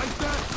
like that?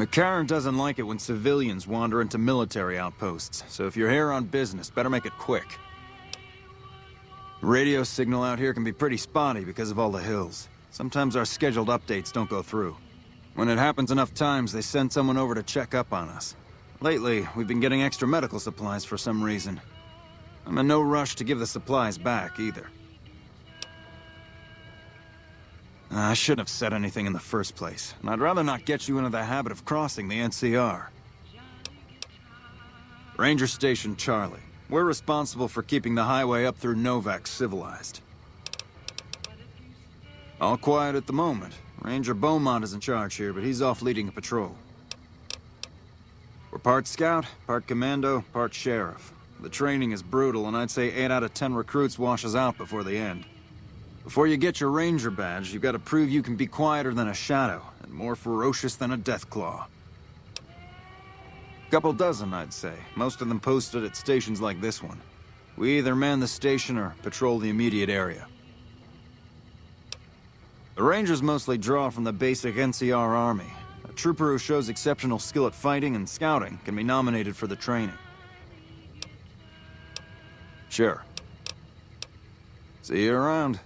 McCarran doesn't like it when civilians wander into military outposts, so if you're here on business, better make it quick. Radio signal out here can be pretty spotty because of all the hills. Sometimes our scheduled updates don't go through. When it happens enough times, they send someone over to check up on us. Lately, we've been getting extra medical supplies for some reason. I'm in no rush to give the supplies back, either. I shouldn't have said anything in the first place, and I'd rather not get you into the habit of crossing the NCR. Ranger Station Charlie. We're responsible for keeping the highway up through Novak civilized. All quiet at the moment. Ranger Beaumont is in charge here, but he's off leading a patrol. We're part scout, part commando, part sheriff. The training is brutal, and I'd say 8 out of 10 recruits washes out before the end. Before you get your ranger badge, you've got to prove you can be quieter than a shadow, and more ferocious than a deathclaw. Couple dozen, I'd say. Most of them posted at stations like this one. We either man the station or patrol the immediate area. The Rangers mostly draw from the basic NCR army. A trooper who shows exceptional skill at fighting and scouting can be nominated for the training. Sure. See you around.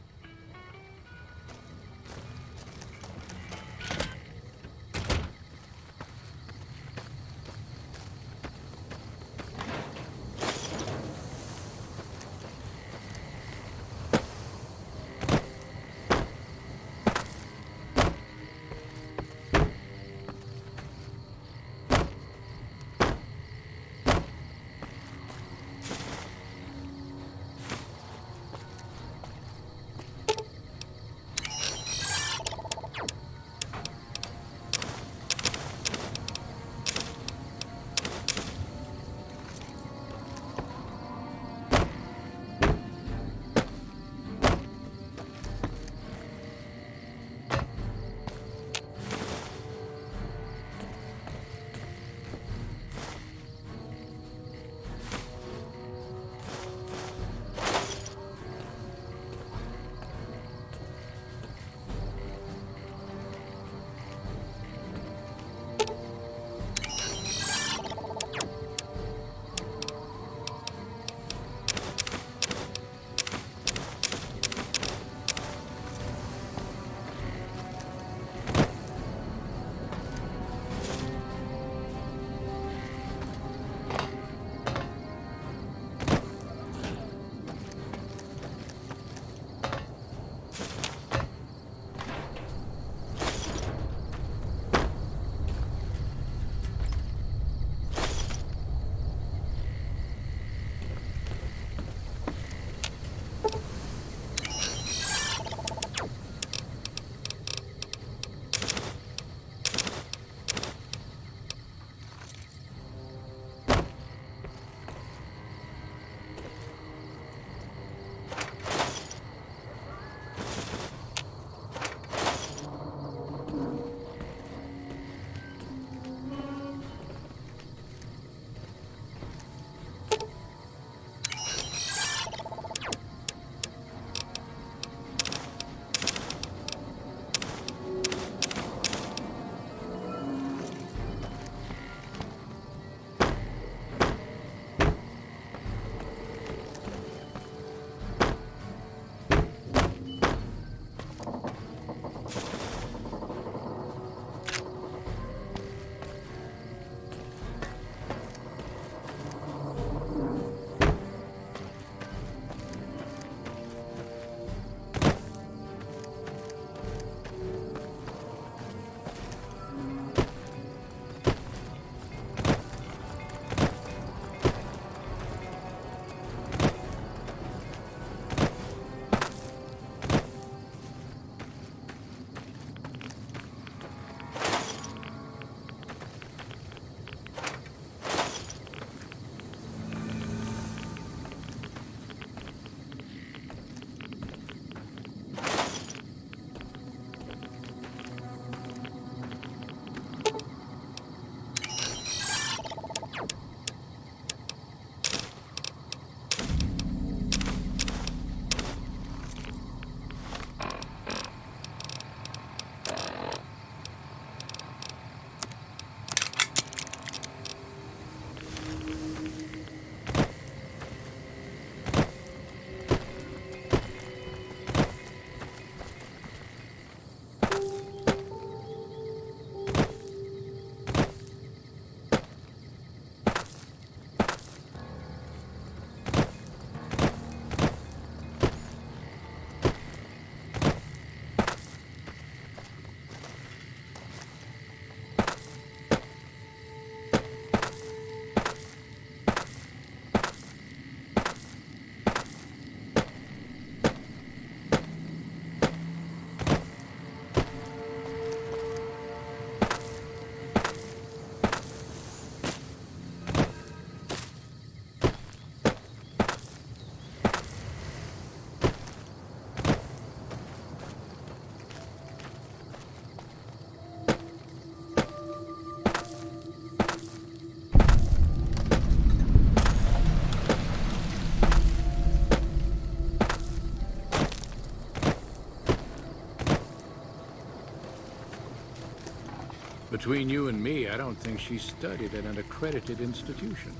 Between you and me, I don't think she studied at an accredited institution.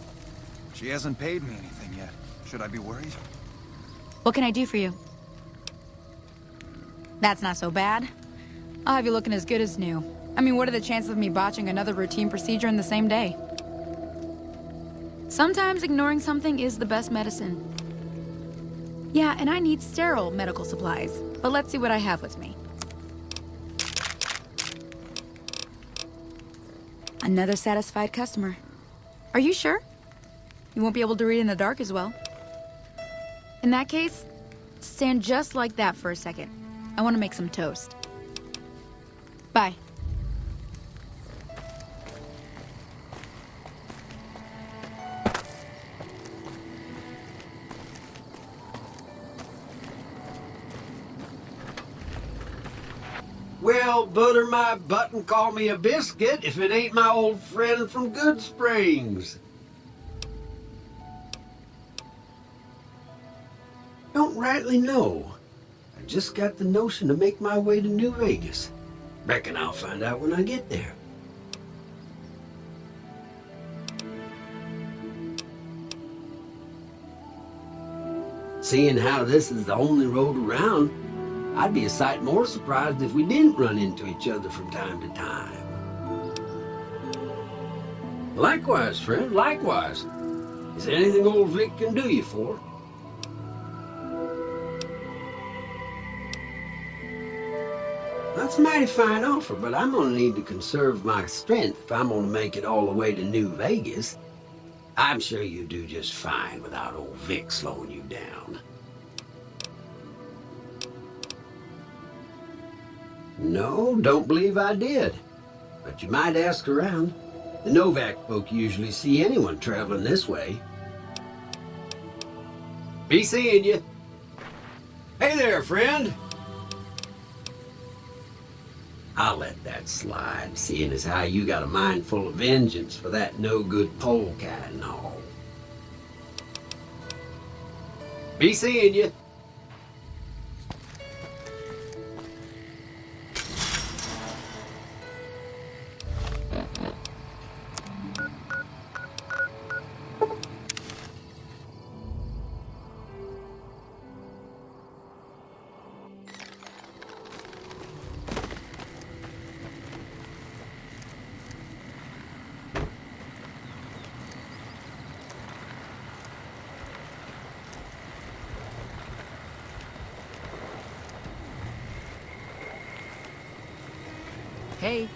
She hasn't paid me anything yet. Should I be worried? What can I do for you? That's not so bad. I'll have you looking as good as new. I mean, what are the chances of me botching another routine procedure in the same day? Sometimes ignoring something is the best medicine. Yeah, and I need sterile medical supplies. But let's see what I have with me. Another satisfied customer. Are you sure? You won't be able to read in the dark as well. In that case, stand just like that for a second. I want to make some toast. Bye. Well, butter my butt and call me a biscuit if it ain't my old friend from Good Springs. Don't rightly know. I just got the notion to make my way to New Vegas. Reckon I'll find out when I get there. Seeing how this is the only road around, I'd be a sight more surprised if we didn't run into each other from time to time. Likewise, friend, likewise. Is there anything old Vic can do you for? That's a mighty fine offer, but I'm gonna need to conserve my strength if I'm gonna make it all the way to New Vegas. I'm sure you do just fine without old Vic slowing you down. No, don't believe I did. But you might ask around. The Novak folk usually see anyone traveling this way. Be seeing you. Hey there, friend. I'll let that slide, seeing as how you got a mind full of vengeance for that no-good polecat and all. Be seeing you. Hey.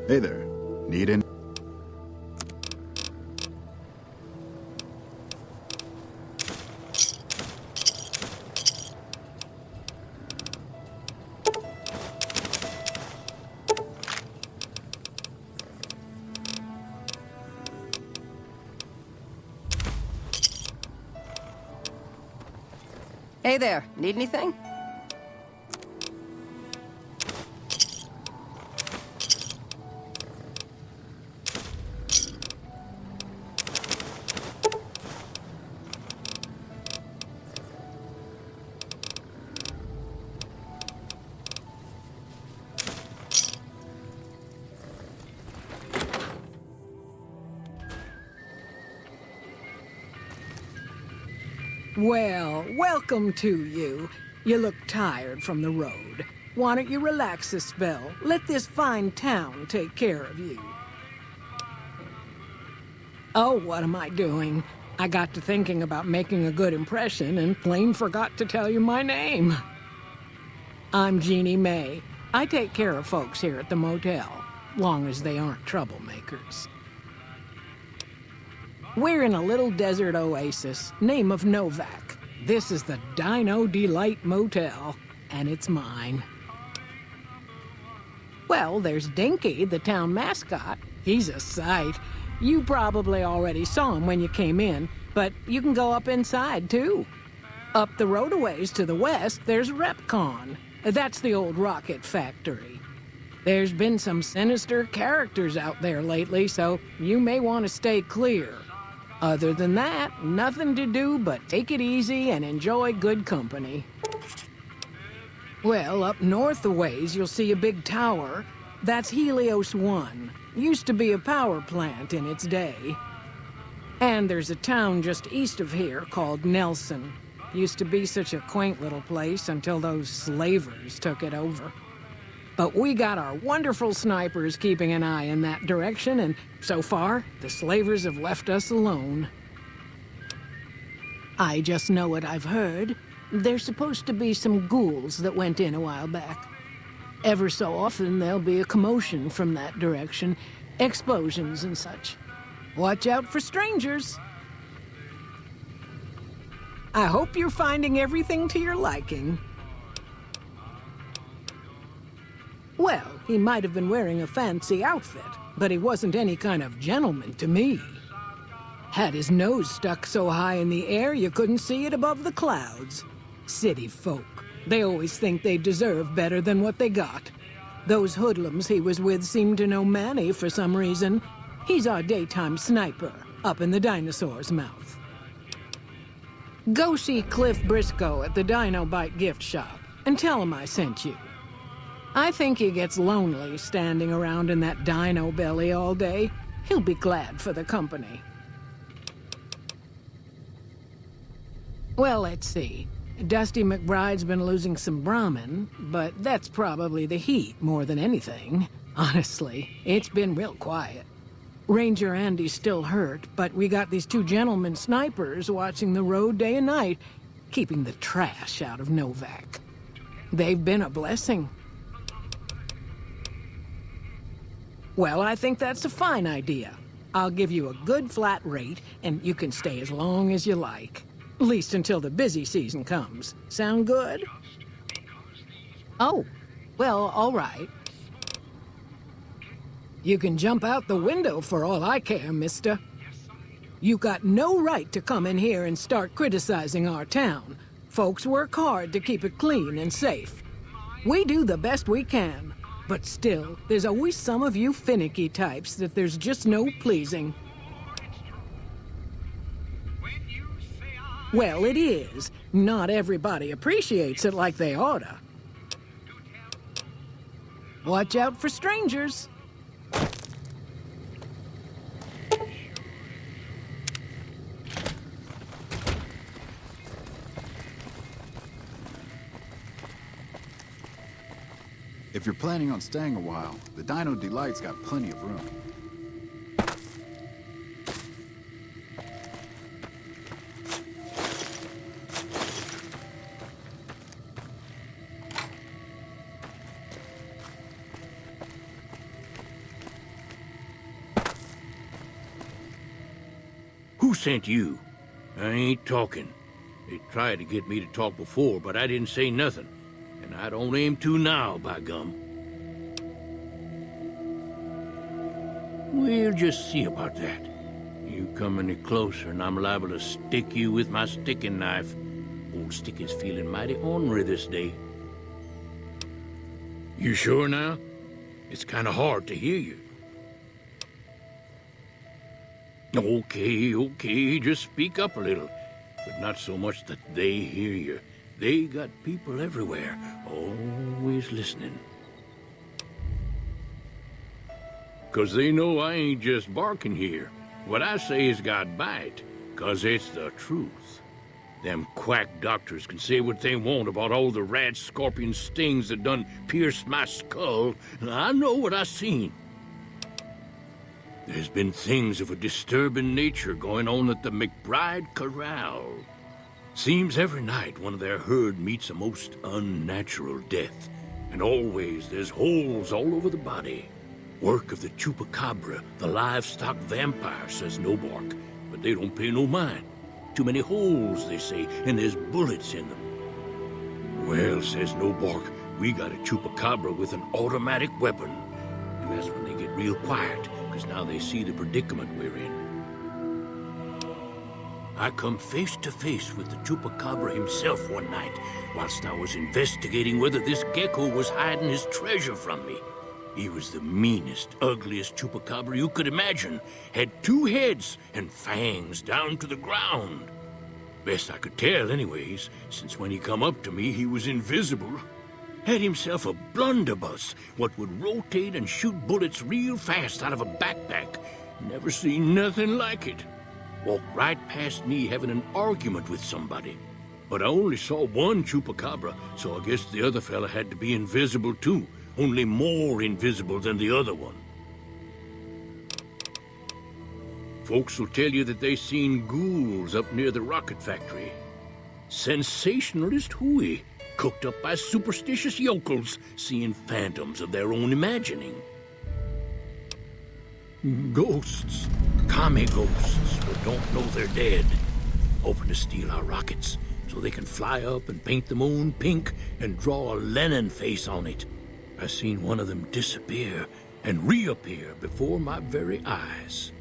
Hey there. Need any? Hey there, need anything? Well, welcome to you. You look tired from the road. Why don't you relax a spell? Let this fine town take care of you. Oh, what am I doing? I got to thinking about making a good impression and plain forgot to tell you my name. I'm Jeannie May. I take care of folks here at the motel, long as they aren't troublemakers. We're in a little desert oasis, name of Novak. This is the Dino Delight Motel, and it's mine. Well, there's Dinky, the town mascot. He's a sight. You probably already saw him when you came in, but you can go up inside, too. Up the road a ways to the west, there's Repcon. That's the old rocket factory. There's been some sinister characters out there lately, so you may want to stay clear. Other than that, nothing to do but take it easy and enjoy good company. Well, up north a ways, you'll see a big tower. That's Helios 1. Used to be a power plant in its day. And there's a town just east of here called Nelson. Used to be such a quaint little place until those slavers took it over. But we got our wonderful snipers keeping an eye in that direction, and so far, the slavers have left us alone. I just know what I've heard. There's supposed to be some ghouls that went in a while back. Ever so often, there'll be a commotion from that direction, explosions and such. Watch out for strangers. I hope you're finding everything to your liking. Well, he might have been wearing a fancy outfit, but he wasn't any kind of gentleman to me. Had his nose stuck so high in the air you couldn't see it above the clouds. City folk. They always think they deserve better than what they got. Those hoodlums he was with seemed to know Manny for some reason. He's our daytime sniper, up in the dinosaur's mouth. Go see Cliff Briscoe at the Dino Bite gift shop, and tell him I sent you. I think he gets lonely standing around in that dino belly all day. He'll be glad for the company. Well, let's see. Dusty McBride's been losing some Brahmin, but that's probably the heat more than anything. Honestly, it's been real quiet. Ranger Andy's still hurt, but we got these two gentlemen snipers watching the road day and night, keeping the trash out of Novak. They've been a blessing. Well, I think that's a fine idea. I'll give you a good flat rate, and you can stay as long as you like. At least until the busy season comes. Sound good? Oh, well, all right. You can jump out the window for all I care, mister. You got no right to come in here and start criticizing our town. Folks work hard to keep it clean and safe. We do the best we can. But still, there's always some of you finicky types that there's just no pleasing. Well, it is. Not everybody appreciates it like they oughta. Watch out for strangers. If you're planning on staying a while, the Dino Delight's got plenty of room. sent you? I ain't talking. They tried to get me to talk before, but I didn't say nothing. And I don't aim to now, by gum. We'll just see about that. You come any closer and I'm liable to stick you with my sticking knife. Old Sticky's feeling mighty ornery this day. You sure now? It's kind of hard to hear you. Okay, just speak up a little. But not so much that they hear you. They got people everywhere, always listening. 'Cause they know I ain't just barking here. What I say has got bite, 'cause it's the truth. Them quack doctors can say what they want about all the rat scorpion stings that done pierced my skull, and I know what I seen. There's been things of a disturbing nature going on at the McBride Corral. Seems every night one of their herd meets a most unnatural death, and always there's holes all over the body. Work of the chupacabra, the livestock vampire, says Nobark, but they don't pay no mind. Too many holes, they say, and there's bullets in them. Well, says Nobark, we got a chupacabra with an automatic weapon. And that's when they get real quiet, because now they see the predicament we're in. I come face to face with the chupacabra himself one night, whilst I was investigating whether this gecko was hiding his treasure from me. He was the meanest, ugliest chupacabra you could imagine. Had 2 heads and fangs down to the ground. Best I could tell anyways, since when he come up to me, he was invisible. Had himself a blunderbuss, what would rotate and shoot bullets real fast out of a backpack. Never seen nothing like it. Walked right past me having an argument with somebody. But I only saw one chupacabra, so I guess the other fella had to be invisible too. Only more invisible than the other one. Folks will tell you that they seen ghouls up near the rocket factory. Sensationalist hooey, cooked up by superstitious yokels, seeing phantoms of their own imagining. Ghosts, commie ghosts, but don't know they're dead. Hoping to steal our rockets, so they can fly up and paint the moon pink and draw a Lenin face on it. I seen one of them disappear and reappear before my very eyes.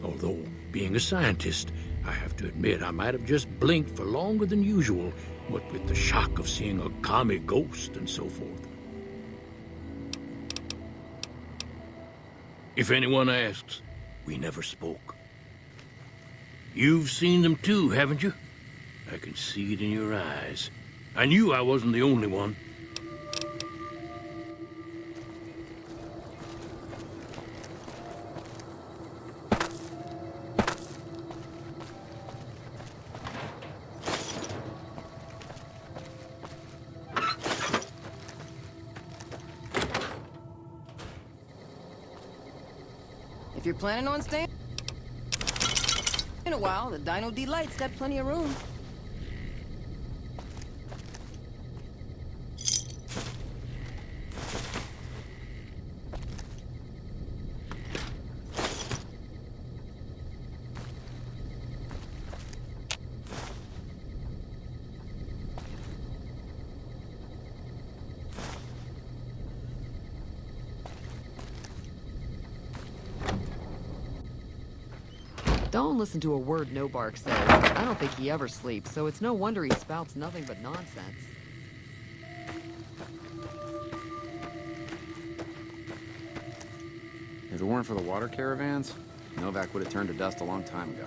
Although, being a scientist, I have to admit I might have just blinked for longer than usual, what with the shock of seeing a commie ghost and so forth. If anyone asks, we never spoke. You've seen them too, haven't you? I can see it in your eyes. I knew I wasn't the only one. If you're planning on staying in a while, the Dino Delight's got plenty of room. Don't listen to a word Nobark says. I don't think he ever sleeps, so it's no wonder he spouts nothing but nonsense. If it weren't for the water caravans, Novak would have turned to dust a long time ago.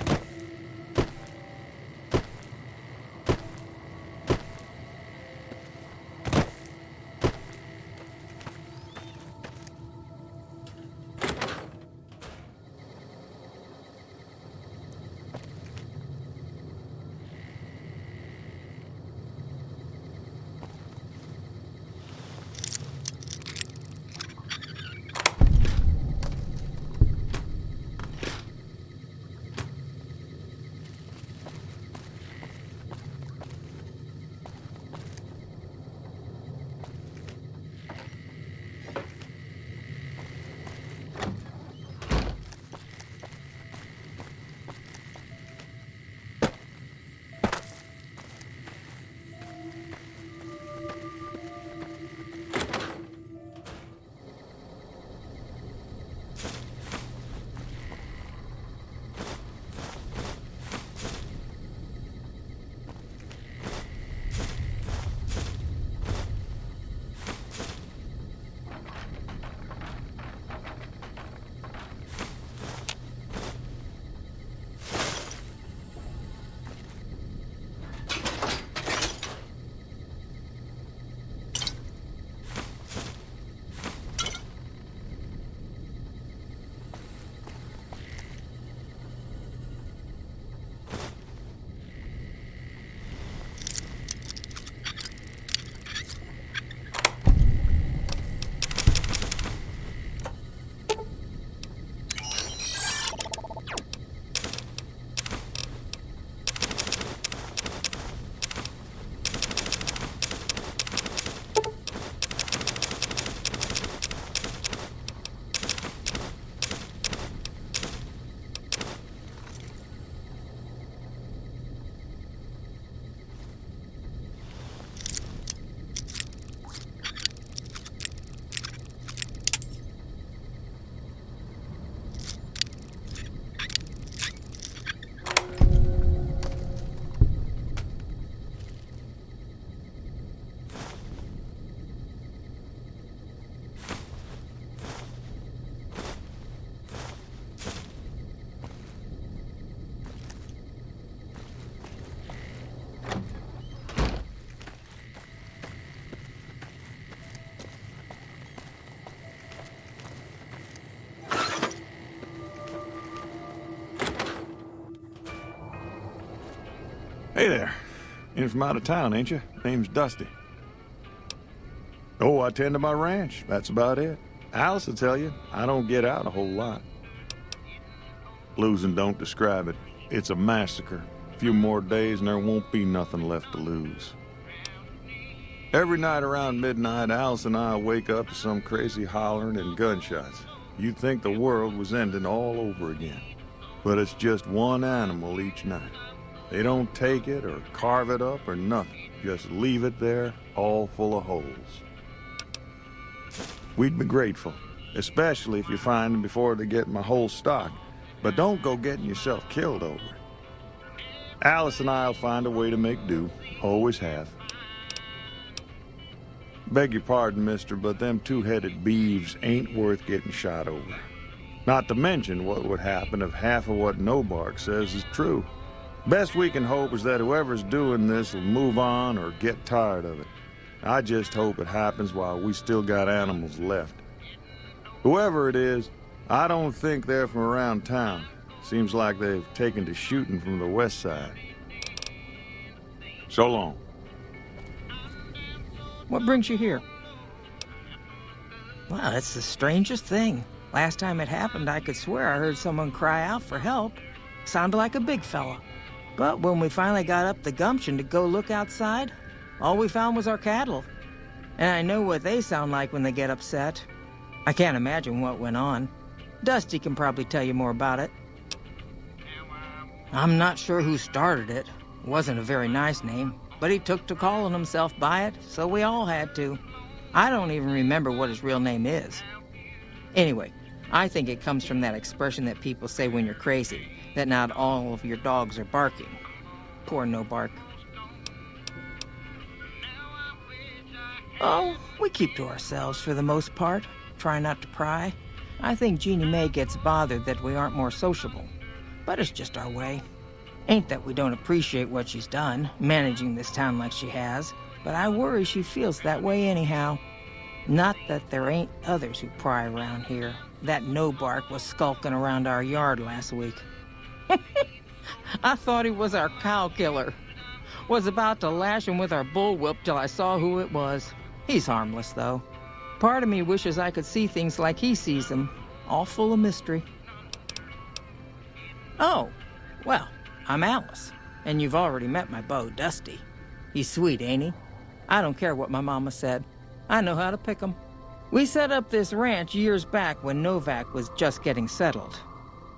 Hey there. In from out of town, ain't you? Name's Dusty. Oh, I tend to my ranch. That's about it. Alice will tell you, I don't get out a whole lot. Losing don't describe it. It's a massacre. A few more days and there won't be nothing left to lose. Every night around midnight, Alice and I wake up to some crazy hollering and gunshots. You'd think the world was ending all over again. But it's just one animal each night. They don't take it or carve it up or nothing. Just leave it there, all full of holes. We'd be grateful, especially if you find them before they get my whole stock. But don't go getting yourself killed over it. Alice and I'll find a way to make do. Always have. Beg your pardon, mister, but them two-headed beeves ain't worth getting shot over. Not to mention what would happen if half of what Nobark says is true. Best we can hope is that whoever's doing this will move on or get tired of it. I just hope it happens while we still got animals left. Whoever it is, I don't think they're from around town. Seems like they've taken to shooting from the west side. So long. What brings you here? Well, it's the strangest thing. Last time it happened, I could swear I heard someone cry out for help. Sounded like a big fella. But when we finally got up the gumption to go look outside, all we found was our cattle. And I know what they sound like when they get upset. I can't imagine what went on. Dusty can probably tell you more about it. I'm not sure who started it. It wasn't a very nice name, but he took to calling himself by it, so we all had to. I don't even remember what his real name is. Anyway, I think it comes from that expression that people say when you're crazy, that not all of your dogs are barking. Poor Nobark. Oh, we keep to ourselves for the most part. Try not to pry. I think Jeannie Mae gets bothered that we aren't more sociable. But it's just our way. Ain't that we don't appreciate what she's done, managing this town like she has, but I worry she feels that way anyhow. Not that there ain't others who pry around here. That Nobark was skulking around our yard last week. I thought he was our cow killer. Was about to lash him with our bullwhip till I saw who it was. He's harmless, though. Part of me wishes I could see things like he sees them, all full of mystery. Oh, well, I'm Alice, and you've already met my beau, Dusty. He's sweet, ain't he? I don't care what my mama said. I know how to pick 'em. We set up this ranch years back when Novak was just getting settled.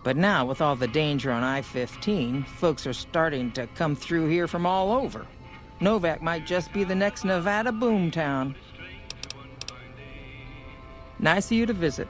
But now, with all the danger on I-15, folks are starting to come through here from all over. Novak might just be the next Nevada boomtown. Nice of you to visit.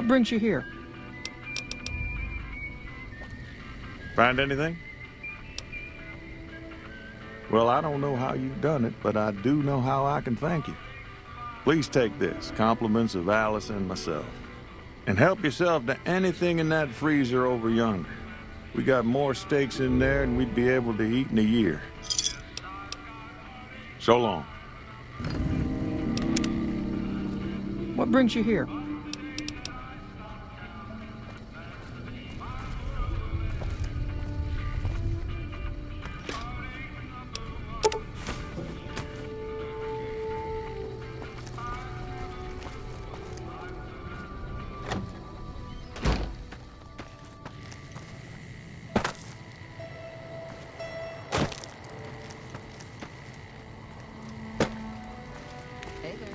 What brings you here? Find anything? Well, I don't know how you've done it, but I do know how I can thank you. Please take this, compliments of Alice and myself. And help yourself to anything in that freezer over yonder. We got more steaks in there than we'd be able to eat in a year. So long. What brings you here? Hey there.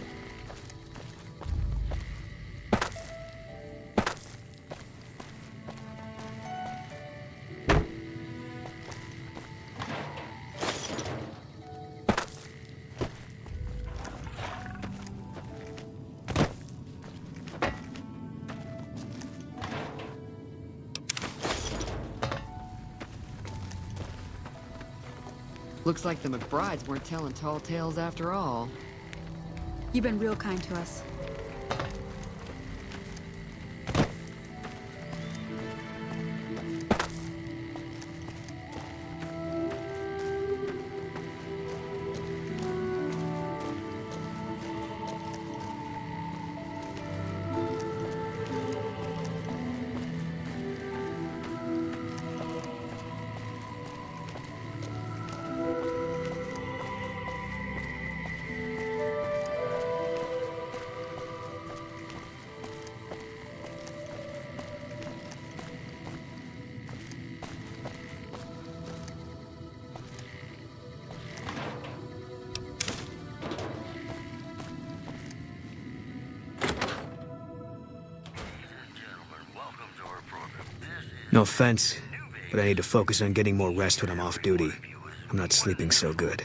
Looks like the McBrides weren't telling tall tales after all. You've been real kind to us. No offense, but I need to focus on getting more rest when I'm off duty. I'm not sleeping so good.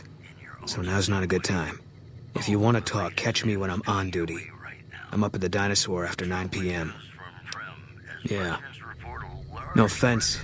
So now's not a good time. If you want to talk, catch me when I'm on duty. I'm up at the Dinosaur after 9 p.m. Yeah. No offense.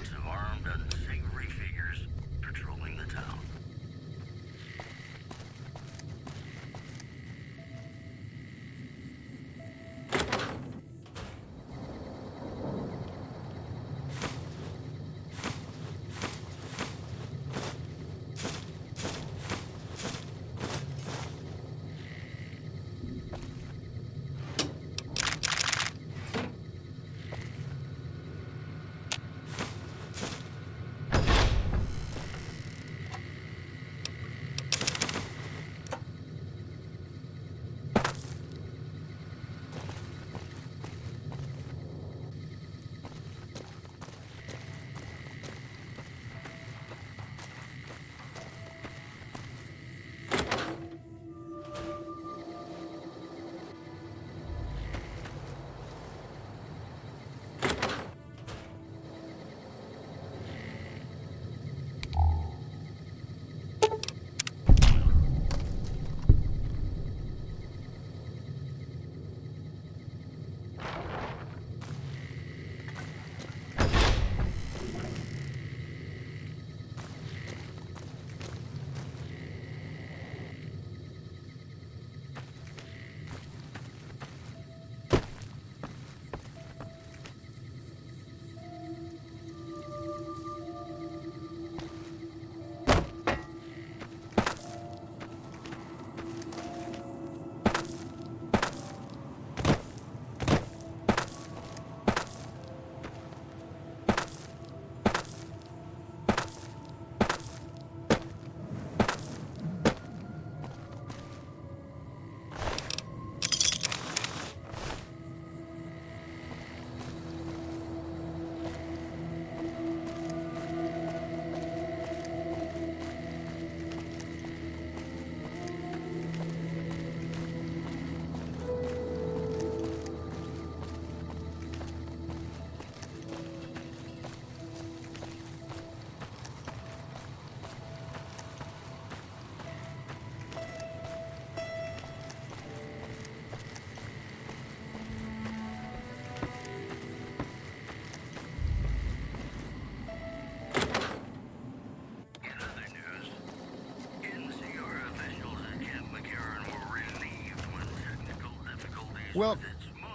Well,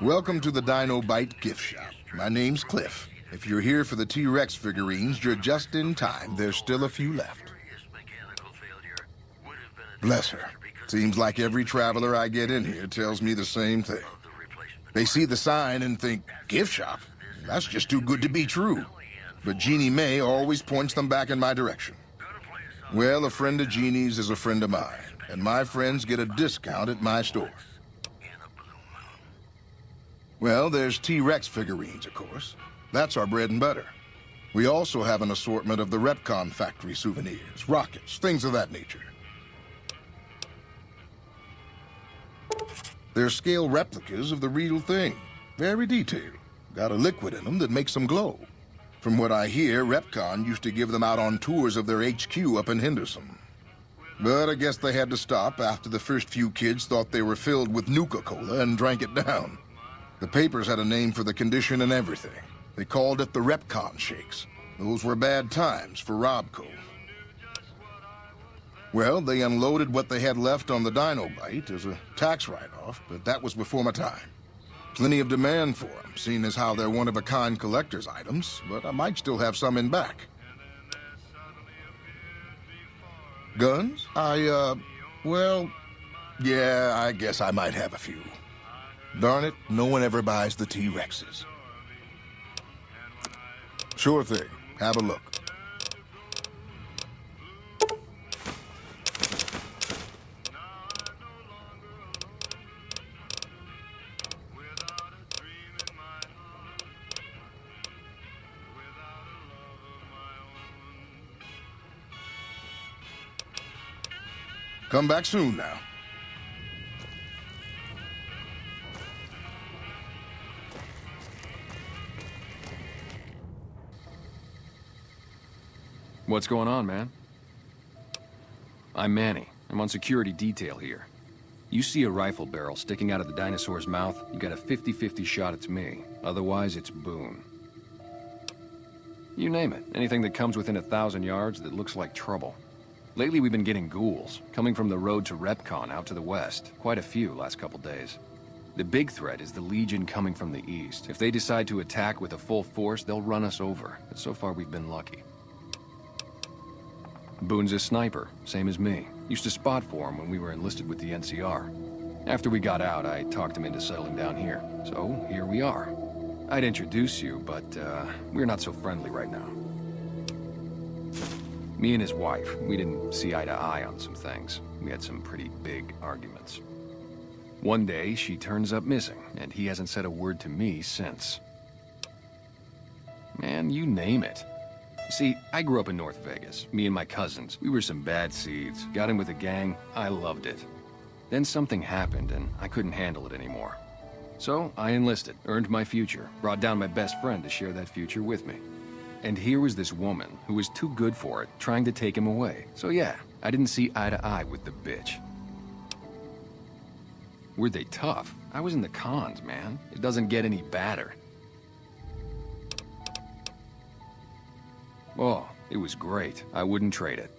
welcome to the Dino Bite gift shop. My name's Cliff. If you're here for the T-Rex figurines, you're just in time. There's still a few left. Bless her. Seems like every traveler I get in here tells me the same thing. They see the sign and think, gift shop? That's just too good to be true. But Jeannie May always points them back in my direction. Well, a friend of Jeannie's is a friend of mine, and my friends get a discount at my store. Well, there's T-Rex figurines, of course. That's our bread and butter. We also have an assortment of the Repcon factory souvenirs, rockets, things of that nature. They're scale replicas of the real thing. Very detailed. Got a liquid in them that makes them glow. From what I hear, Repcon used to give them out on tours of their HQ up in Henderson. But I guess they had to stop after the first few kids thought they were filled with Nuka-Cola and drank it down. The papers had a name for the condition and everything. They called it the Repcon Shakes. Those were bad times for Robco. Well, they unloaded what they had left on the Dino Bite as a tax write-off, but that was before my time. Plenty of demand for them, seeing as how they're one-of-a-kind collector's items, but I might still have some in back. Guns? Well, yeah, I guess I might have a few. Darn it, no one ever buys the T-Rexes. Sure thing. Have a look. Come back soon now. What's going on, man? I'm Manny. I'm on security detail here. You see a rifle barrel sticking out of the dinosaur's mouth, you got a 50-50 shot it's me. Otherwise, it's Boone. You name it. Anything that comes within 1,000 yards that looks like trouble. Lately, we've been getting ghouls, coming from the road to Repcon out to the west. Quite a few last couple days. The big threat is the Legion coming from the east. If they decide to attack with a full force, they'll run us over. But so far, we've been lucky. Boone's a sniper, same as me. Used to spot for him when we were enlisted with the NCR. After we got out, I talked him into settling down here. So, here we are. I'd introduce you, but, we're not so friendly right now. Me and his wife, we didn't see eye to eye on some things. We had some pretty big arguments. One day, she turns up missing, and he hasn't said a word to me since. Man, you name it. See, I grew up in North Vegas. Me and my cousins, we were some bad seeds. Got in with a gang, I loved it. Then something happened, and I couldn't handle it anymore. So, I enlisted, earned my future, brought down my best friend to share that future with me. And here was this woman who was too good for it, trying to take him away. So yeah, I didn't see eye to eye with the bitch. Were they tough? I was in the cons, man. It doesn't get any badder. Oh, it was great. I wouldn't trade it.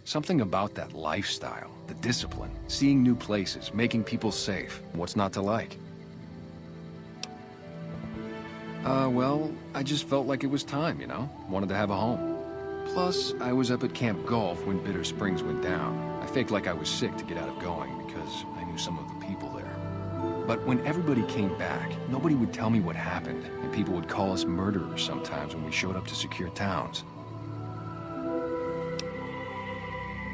Something about that lifestyle, the discipline, seeing new places, making people safe. What's not to like? Well, I just felt like it was time, you know? Wanted to have a home. Plus, I was up at Camp Golf when Bitter Springs went down. I faked like I was sick to get out of going because I knew some of the people there. But when everybody came back, nobody would tell me what happened, and people would call us murderers sometimes when we showed up to secure towns.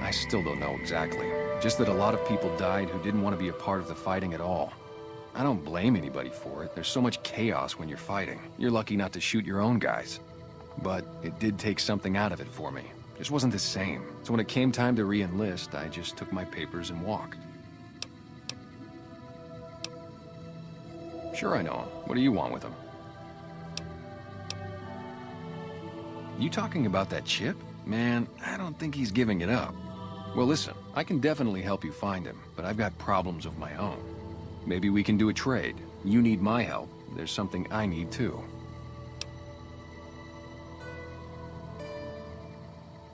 I still don't know exactly. Just that a lot of people died who didn't want to be a part of the fighting at all. I don't blame anybody for it. There's so much chaos when you're fighting. You're lucky not to shoot your own guys. But it did take something out of it for me. Just wasn't the same. So when it came time to re-enlist, I just took my papers and walked. Sure, I know him. What do you want with him? You talking about that chip? Man, I don't think he's giving it up. Well, listen, I can definitely help you find him, but I've got problems of my own. Maybe we can do a trade. You need my help. There's something I need too.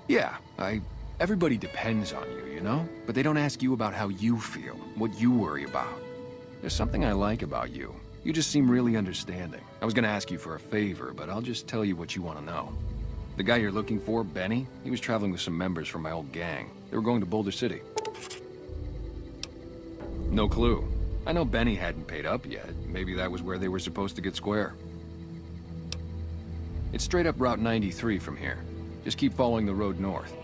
Yeah, everybody depends on you, you know? But they don't ask you about how you feel, what you worry about. There's something I like about you. You just seem really understanding. I was gonna ask you for a favor, but I'll just tell you what you want to know. The guy you're looking for, Benny, he was traveling with some members from my old gang. They were going to Boulder City. No clue. I know Benny hadn't paid up yet. Maybe that was where they were supposed to get square. It's straight up Route 93 from here. Just keep following the road north.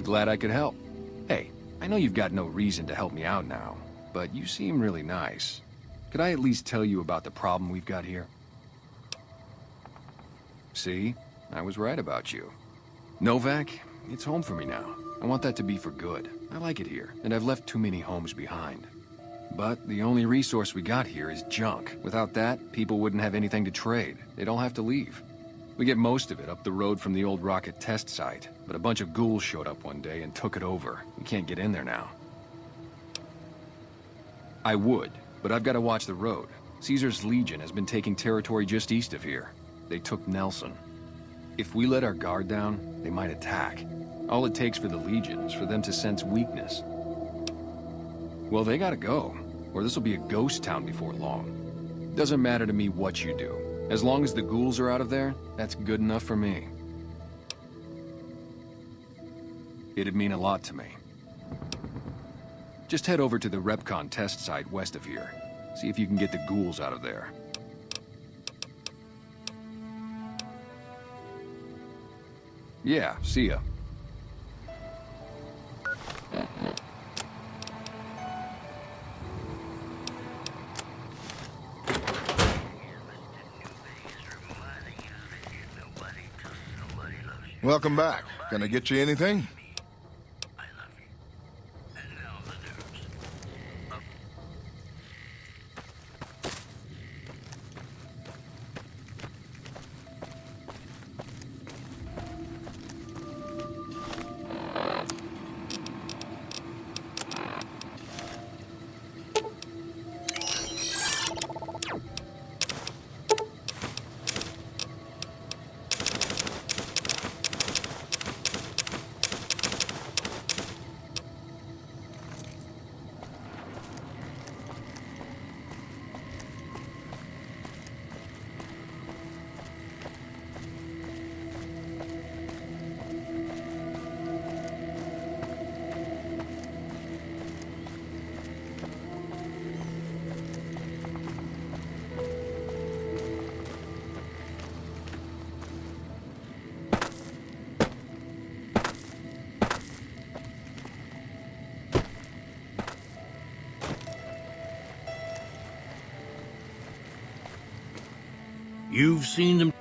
Glad I could help. Hey, I know you've got no reason to help me out now, but you seem really nice. Could I at least tell you about the problem we've got here? See? I was right about you. Novak, it's home for me now. I want that to be for good. I like it here, and I've left too many homes behind. But the only resource we got here is junk. Without that, people wouldn't have anything to trade. They'd all have to leave. We get most of it up the road from the old rocket test site, but a bunch of ghouls showed up one day and took it over. We can't get in there now. I would, but I've got to watch the road. Caesar's Legion has been taking territory just east of here. They took Nelson. If we let our guard down, they might attack. All it takes for the Legion is for them to sense weakness. Well, they gotta go, or this'll be a ghost town before long. Doesn't matter to me what you do. As long as the ghouls are out of there, that's good enough for me. It'd mean a lot to me. Just head over to the Repcon test site west of here. See if you can get the ghouls out of there. Yeah, see ya. Welcome back. Can I get you anything? You've seen them